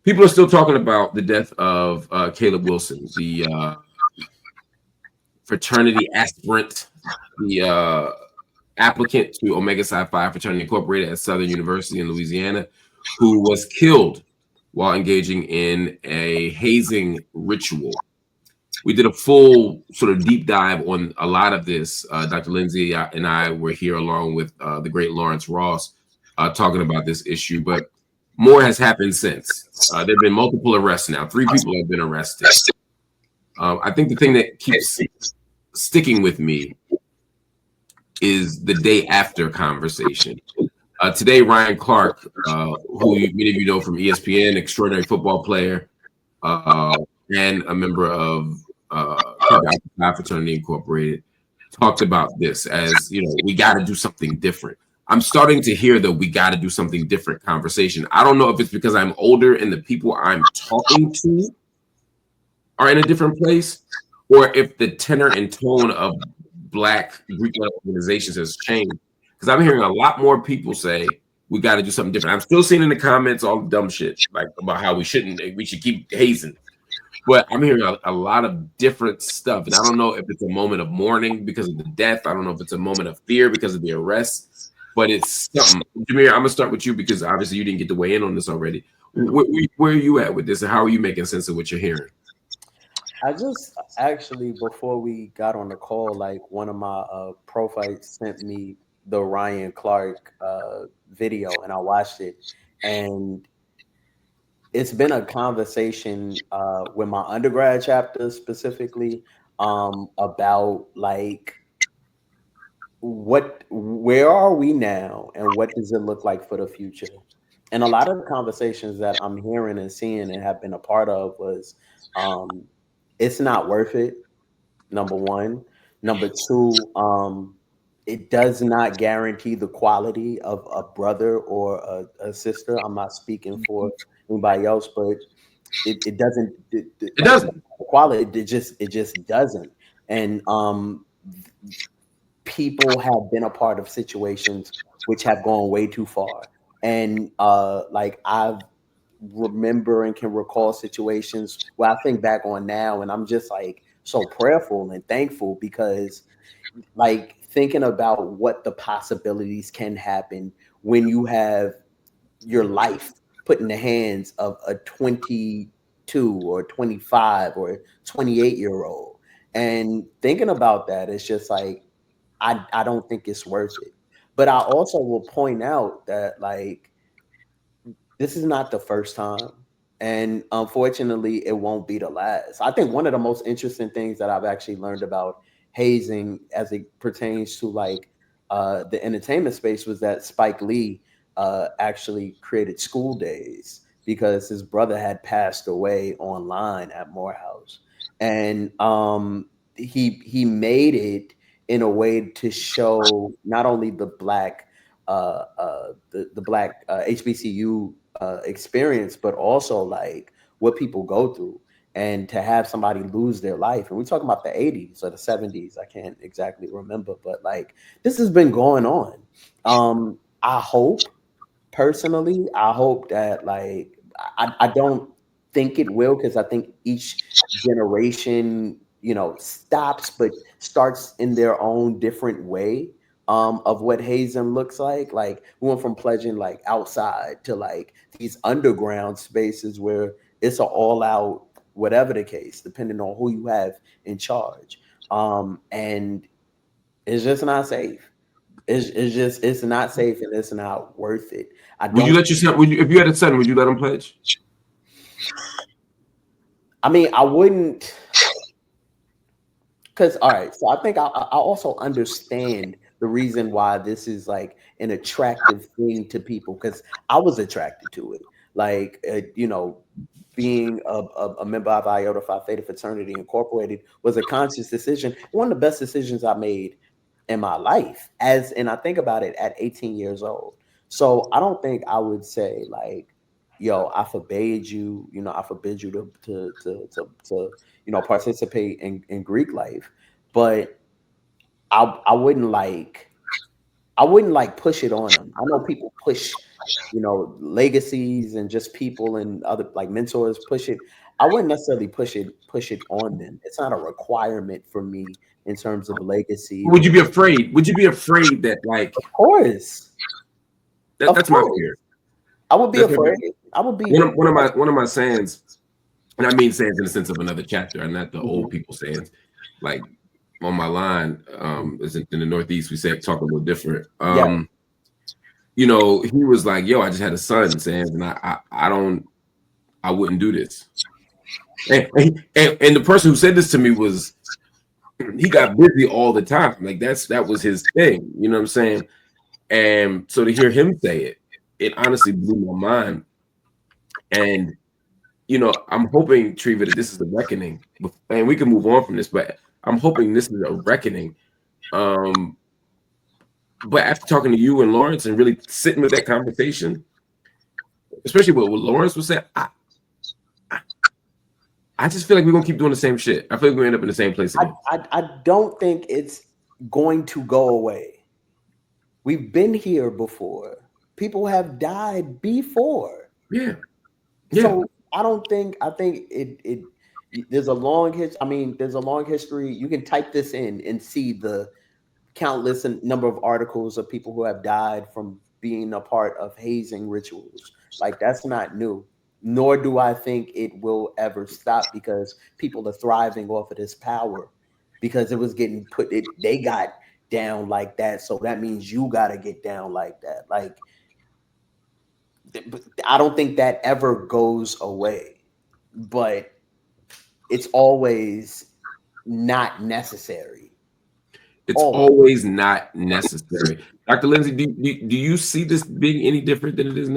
People are still talking about the death of Caleb Wilson, the fraternity aspirant, the applicant to Omega Psi Phi Fraternity Incorporated at Southern University in Louisiana, who was killed while engaging in a hazing ritual. We did a full sort of deep dive on a lot of this. Dr. Lindsey and I were here along with the great Lawrence Ross talking about this issue, but more has happened since. There have been multiple arrests now. 3 people have been arrested. I think the thing that keeps sticking with me is the day after conversation. Today, Ryan Clark, who many of you know from ESPN, extraordinary football player, and a member of Fraternity Incorporated, talked about this as, we got to do something different. I'm starting to hear the we got to do something different conversation. I don't know if it's because I'm older and the people I'm talking to are in a different place, or if the tenor and tone of Black Greek-led organizations has changed. Because I'm hearing a lot more people say we got to do something different. I'm still seeing in the comments all the dumb shit like about how we should keep hazing. But I'm hearing a lot of different stuff. And I don't know if it's a moment of mourning because of the death. I don't know if it's a moment of fear because of the arrest. But it's something. Jameer, I'm going to start with you because obviously you didn't get to weigh in on this already. Where are you at with this? And how are you making sense of what you're hearing? I just actually, before we got on the call, like one of my profiles sent me the Ryan Clark video, and I watched it. And it's been a conversation with my undergrad chapter specifically about like where are we now and what does it look like for the future. And a lot of the conversations that I'm hearing and seeing and have been a part of was it's not worth it, number one. Number two, it does not guarantee the quality of a brother or a sister. I'm not speaking for anybody else, but it doesn't It doesn't. quality. It just doesn't. And people have been a part of situations which have gone way too far. And like I remember and can recall situations where I think back on now, and I'm just like so prayerful and thankful because like thinking about what the possibilities can happen when you have your life put in the hands of a 22 or 25 or 28-year-old. And thinking about that, it's just like, I don't think it's worth it. But I also will point out that like this is not the first time. And unfortunately, it won't be the last. I think one of the most interesting things that I've actually learned about hazing as it pertains to like the entertainment space was that Spike Lee actually created School Days because his brother had passed away online at Morehouse. And he made it in a way to show not only the black the black HBCU experience, but also like what people go through, and to have somebody lose their life. And we're talking about the 80s or the 70s. I can't exactly remember, but like this has been going on. I hope personally, I hope that like I don't think it will because I think each generation, stops but starts in their own different way of what hazing looks like. Like we went from pledging like outside to like these underground spaces where it's an all out whatever the case, depending on who you have in charge. And it's just not safe. It's not safe and it's not worth it. I Would you don't let your son, if you had a son, would you let him pledge? I mean I wouldn't because all right, so I think I also understand the reason why this is like an attractive thing to people because I was attracted to it. Like being a member of Iota Phi Theta Fraternity Incorporated was a conscious decision, one of the best decisions I made in my life. And I think about it at 18 years old. So I don't think I would say like, yo, I forbid you to participate in Greek life. But I wouldn't like push it on them. I know people push legacies and just people and other like mentors push it. I wouldn't necessarily push it on them. It's not a requirement for me in terms of legacy. Would you be afraid? Would you be afraid that, like, of course, that's my fear. I would be afraid. I would be one of my sayings, and I mean sayings in the sense of another chapter, and not the old people sayings. Like on my line, is in the Northeast, we talk a little different. He was like, "Yo, I just had a son, saying, and I wouldn't do this." And the person who said this to me he got busy all the time. Like that was his thing. You know what I'm saying? And so to hear him say it honestly blew my mind. And I'm hoping, Treva, that this is the reckoning. And we can move on from this, but I'm hoping this is a reckoning. But after talking to you and Lawrence and really sitting with that conversation, especially what Lawrence was saying, I just feel like we're gonna keep doing the same shit. I feel like we're gonna end up in the same place again. I don't think it's going to go away. We've been here before. People have died before. Yeah. So I think it there's a long history. I mean, there's a long history. You can type this in and see the countless number of articles of people who have died from being a part of hazing rituals. Like, that's not new. Nor do I think it will ever stop, because people are thriving off of this power, because it was getting they got down like that. So that means you got to get down like that. Like, I don't think that ever goes away, but it's always not necessary. It's always not necessary. Dr. Lindsey, do you see this being any different than it is?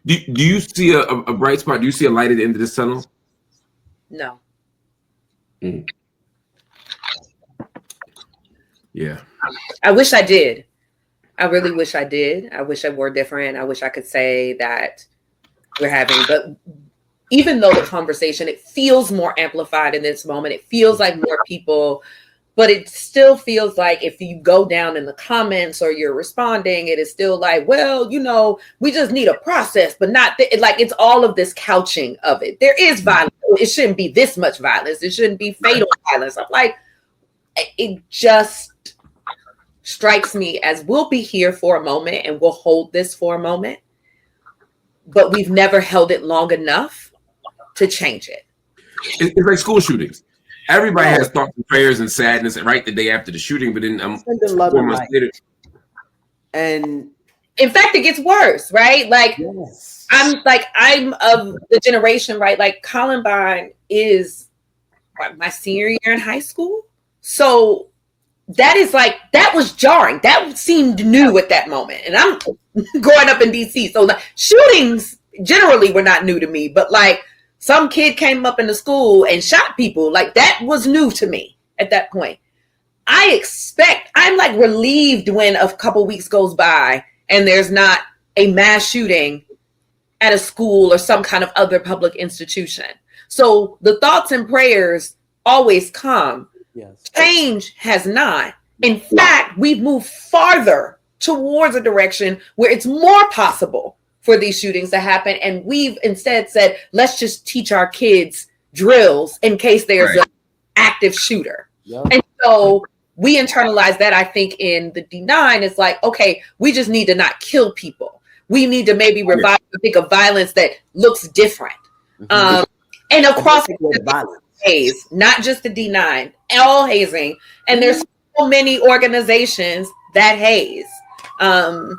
Do you see a bright spot? Do you see a light at the end of this tunnel? No. Yeah. I wish I did. I really wish I did. I wish it were different. I wish I could say that we're having, but even though the conversation, it feels more amplified in this moment, it feels like more people, but it still feels like if you go down in the comments or you're responding, it is still like, well, we just need a process, but not like it's all of this couching of it. There is violence. It shouldn't be this much violence. It shouldn't be fatal violence. I'm like, it just strikes me as we'll be here for a moment and we'll hold this for a moment, but we've never held it long enough to change it. It's like school shootings. Everybody has thoughts and prayers and sadness right the day after the shooting, but then 4 months later. And in fact, it gets worse, right? Like, yes. I'm of the generation, right? Like, Columbine is my senior year in high school. So that is like, that was jarring. That seemed new at that moment. And I'm growing up in DC. So like, shootings generally were not new to me, but like some kid came up in the school and shot people. Like, that was new to me at that point. I'm like relieved when a couple weeks goes by and there's not a mass shooting at a school or some kind of other public institution. So the thoughts and prayers always come. Yes. Change has not. In fact, we've moved farther towards a direction where it's more possible for these shootings to happen. And we've instead said, let's just teach our kids drills in case there's an active shooter. Yep. And so we internalize that, I think, in the D9. It's like, okay, we just need to not kill people. We need to maybe revive and think of violence that looks different. Mm-hmm. And across the haze, not just the D9, all hazing. And there's so many organizations that haze. So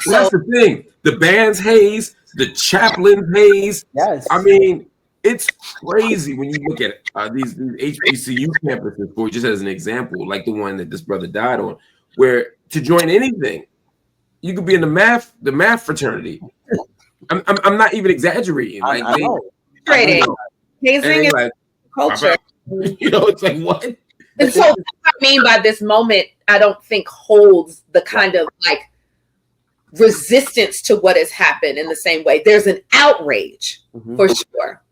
that's the thing. The bands haze, the chaplains haze. Yes. I mean, it's crazy when you look at these HBCU campuses, for just as an example, like the one that this brother died on, where to join anything, you could be in the math fraternity. I'm not even exaggerating. Like, I know. Hazing is like, culture. It's like, what? And so what I mean by this moment, I don't think holds the kind of like resistance to what has happened in the same way. There's an outrage for sure.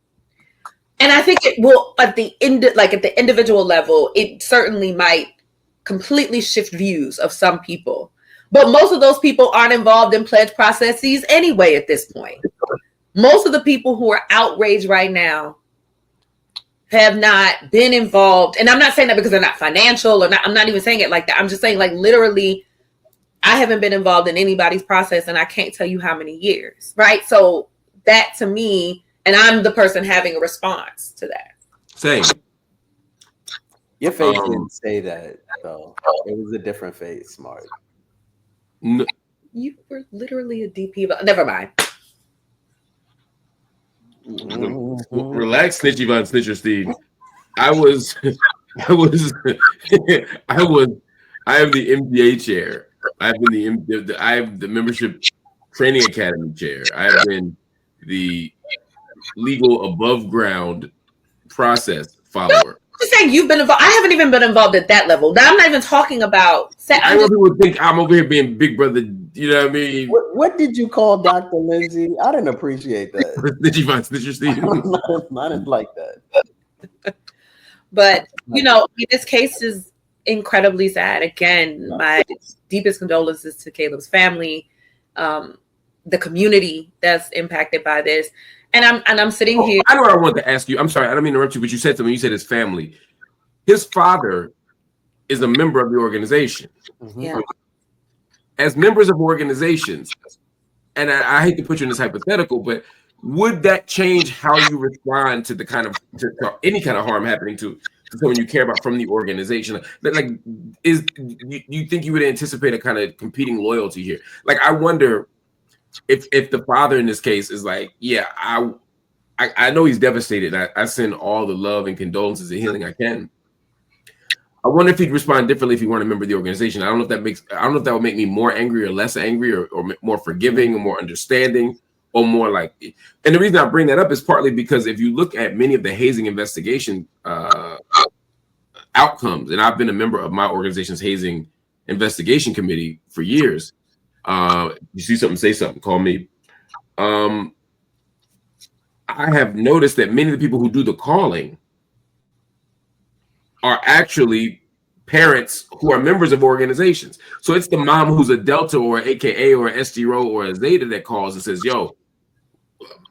And I think it will at the individual level, it certainly might completely shift views of some people. But most of those people aren't involved in pledge processes anyway at this point. Most of the people who are outraged right now have not been involved. And I'm not saying that because they're not financial or not. I'm not even saying it like that. I'm just saying, like, literally, I haven't been involved in anybody's process and I can't tell you how many years, right? So that to me, and I'm the person having a response to that. Same. Your face didn't say that, though. It was a different face, Mark. No. You were literally a DP. Never mind. Relax, Snitchy Von Snitcher Steve. I am the MDA chair. I have the membership training academy chair. I have been the legal above ground process follower. I'm saying you've been involved. I haven't even been involved at that level. I'm not even talking about. I know people think I'm over here being big brother. You know what I mean? What did you call Dr. Lindsey? I didn't appreciate that. I didn't like that. But this case is incredibly sad. Again, my deepest condolences to Caleb's family, the community that's impacted by this. And I'm sitting here. I know what I wanted to ask you. I'm sorry, I don't mean to interrupt you, but you said something. You said his family. His father is a member of the organization. Yeah. As members of organizations, and I hate to put you in this hypothetical, but would that change how you respond to the kind of to any kind of harm happening to someone you care about from the organization? Like, you think you would anticipate a kind of competing loyalty here? Like, I wonder if the father in this case is like, yeah, I know he's devastated. I send all the love and condolences and healing I can. I wonder if he'd respond differently if he weren't a member of the organization. I don't know if that would make me more angry or less angry or more forgiving or more understanding or more like. And the reason I bring that up is partly because if you look at many of the hazing investigation outcomes, and I've been a member of my organization's hazing investigation committee for years. You see something, say something, call me. I have noticed that many of the people who do the calling are actually parents who are members of organizations. So it's the mom who's a Delta or AKA or SGRO or a Zeta that calls and says, yo,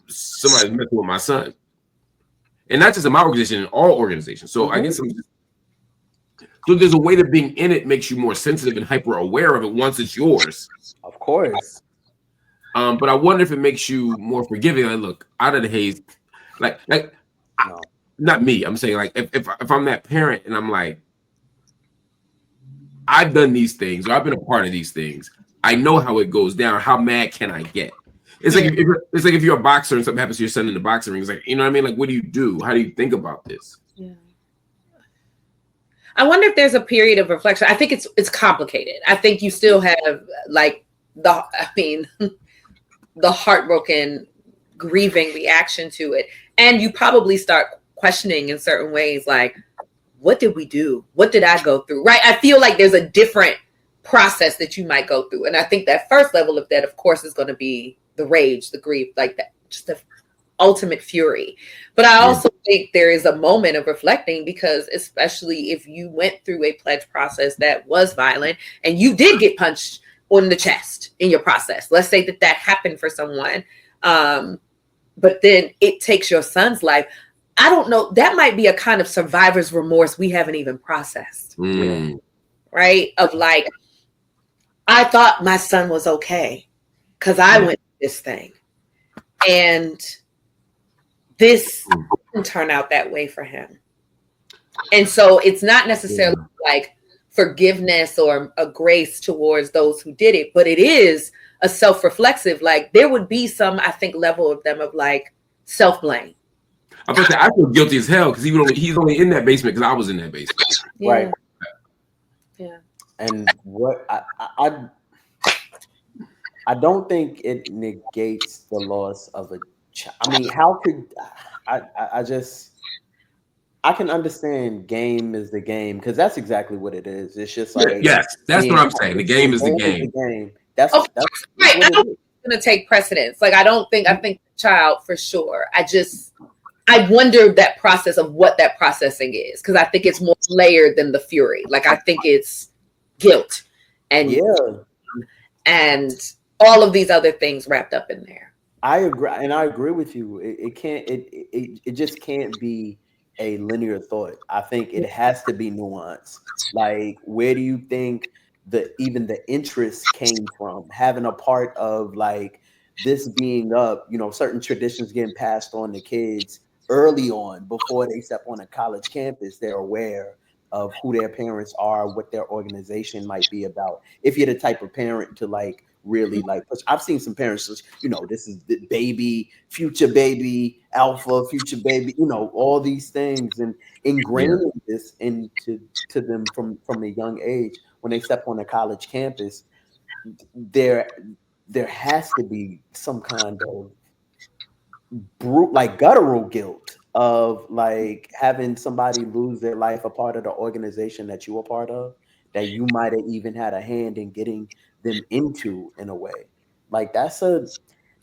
somebody's messing with my son. And not just in my organization, in all organizations. So I guess so there's a way that being in it makes you more sensitive and hyper aware of it once it's yours. Of course. But I wonder if it makes you more forgiving. Like, look, out of the haze, not me. I'm saying, like, if I'm that parent and I'm like, I've done these things, or I've been a part of these things. I know how it goes down. How mad can I get? It's like if you're a boxer and something happens to your son in the boxing ring. It's like, you know what I mean? Like, what do you do? How do you think about this? Yeah. I wonder if there's a period of reflection. I think it's complicated. I think you still have like the heartbroken, grieving reaction to it. And you probably start questioning in certain ways, like, what did we do? What did I go through? Right? I feel like there's a different process that you might go through. And I think that first level of that, of course, is going to be the rage, the grief, like that, just the ultimate fury. But I also think there is a moment of reflecting, because especially if you went through a pledge process that was violent and you did get punched on the chest in your process, let's say that happened for someone, but then it takes your son's life. I don't know. That might be a kind of survivor's remorse we haven't even processed, right? Of like, I thought my son was okay because I went through this thing, and this didn't turn out that way for him. And so it's not necessarily like forgiveness or a grace towards those who did it, but it is a self-reflexive, like there would be some, I think, level of them of like self-blame. I feel guilty as hell because he's only in that basement because I was in that basement. Yeah. Right. Yeah. And what I don't think it negates the loss of a child. I mean, how could I can understand game is the game, because that's exactly what it is. It's just like, yes, that's what I'm saying. The game is the game. That's right. I don't think it's going to take precedence. Like, I think the child for sure. I wonder that process of what that processing is, because I think it's more layered than the fury. Like, I think it's guilt and and all of these other things wrapped up in there. I agree, and I agree with you. It just can't be a linear thought. I think it has to be nuanced. Like, where do you think even the interest came from? Having a part of like this being up, certain traditions getting passed on to kids early on before they step on a college campus. They're aware of who their parents are, what their organization might be about. If you're the type of parent to like really like push. I've seen some parents, this is the baby, future baby, alpha, future baby, all these things, and ingraining this into them from a young age. When they step on a college campus, there has to be some kind of like guttural guilt of like having somebody lose their life, a part of the organization that you were part of, that you might have even had a hand in getting them into, in a way. Like that's a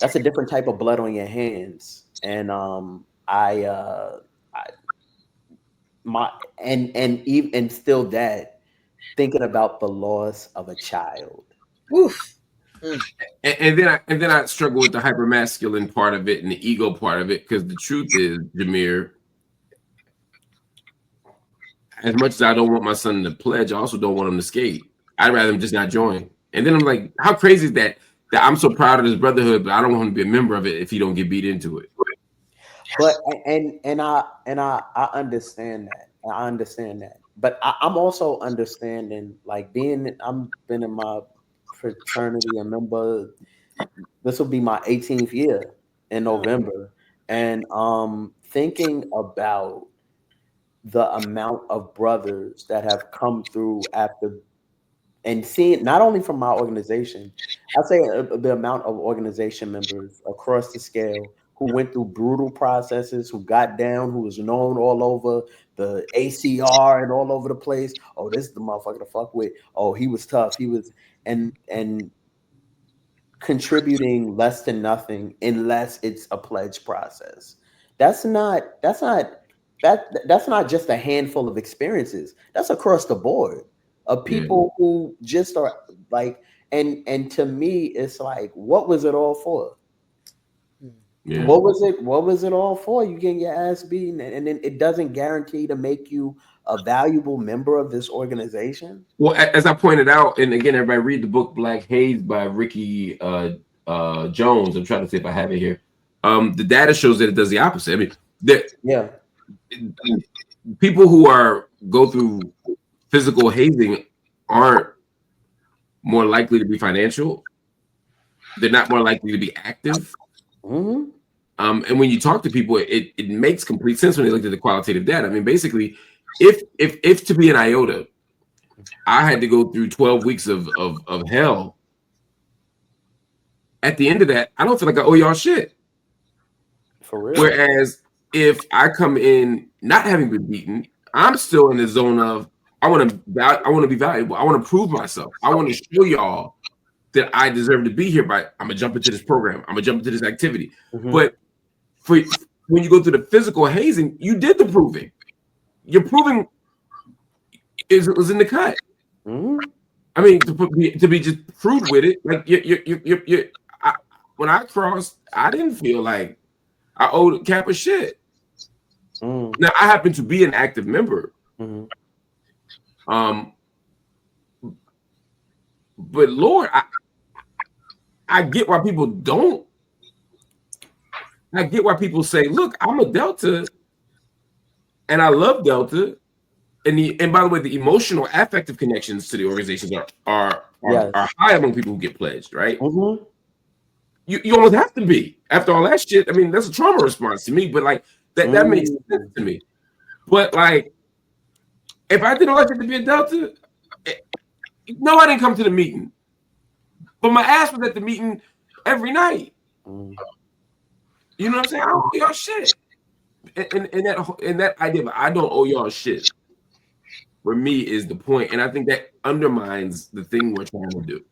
different type of blood on your hands. And and still that, thinking about the loss of a child. Oof. And then I struggle with the hypermasculine part of it and the ego part of it, because the truth is, Jameer, as much as I don't want my son to pledge, I also don't want him to skate. I'd rather him just not join. And then I'm like, how crazy is that I'm so proud of this brotherhood, but I don't want him to be a member of it if he don't get beat into it. But I understand that. I understand that. But I'm also understanding, like, I've been in my fraternity a member. This will be my 18th year in November, and thinking about the amount of brothers that have come through after, and seeing not only from my organization, I'd say the amount of organization members across the scale who went through brutal processes, who got down, who was known all over the ACR and all over the place. Oh, this is the motherfucker to fuck with. Oh, he was tough. He was, and contributing less than nothing unless it's a pledge process. That's not just a handful of experiences. That's across the board of people who just are like, and to me, it's like, what was it all for? Yeah. What was it all for? You getting your ass beaten, and then it doesn't guarantee to make you a valuable member of this organization. Well, as I pointed out, and again, everybody read the book Black Haze by Ricky Jones. I'm trying to see if I have it here. The data shows that it does the opposite. I mean, people who go through physical hazing aren't more likely to be financial. They're not more likely to be active. Mm-hmm. And when you talk to people, it makes complete sense when they look at the qualitative data. I mean, basically, if to be an iota, I had to go through 12 weeks of hell. At the end of that, I don't feel like I owe y'all shit. For real. Whereas if I come in not having been beaten, I'm still in the zone of I want to be valuable. I want to prove myself. I want to show y'all that I deserve to be here. I'm gonna jump into this program. I'm gonna jump into this activity. Mm-hmm. But when you go through the physical hazing, you did the proving. Your proving was in the cut. Mm-hmm. I mean, to be just proved with it, like when I crossed, I didn't feel like I owed Kappa shit. Mm. Now I happen to be an active member. Mm-hmm. But Lord, I get why people don't. I get why people say, "Look, I'm a Delta, and I love Delta." And by the way, the emotional, affective connections to the organizations are high among people who get pledged, right? Mm-hmm. You almost have to be after all that shit. I mean, that's a trauma response to me, but like that makes sense to me. But like, if I didn't elect to be a Delta, no, I didn't come to the meeting, but my ass was at the meeting every night. Mm. You know what I'm saying? I don't owe y'all shit. And that idea of I don't owe y'all shit, for me, is the point, and I think that undermines the thing we're trying to do.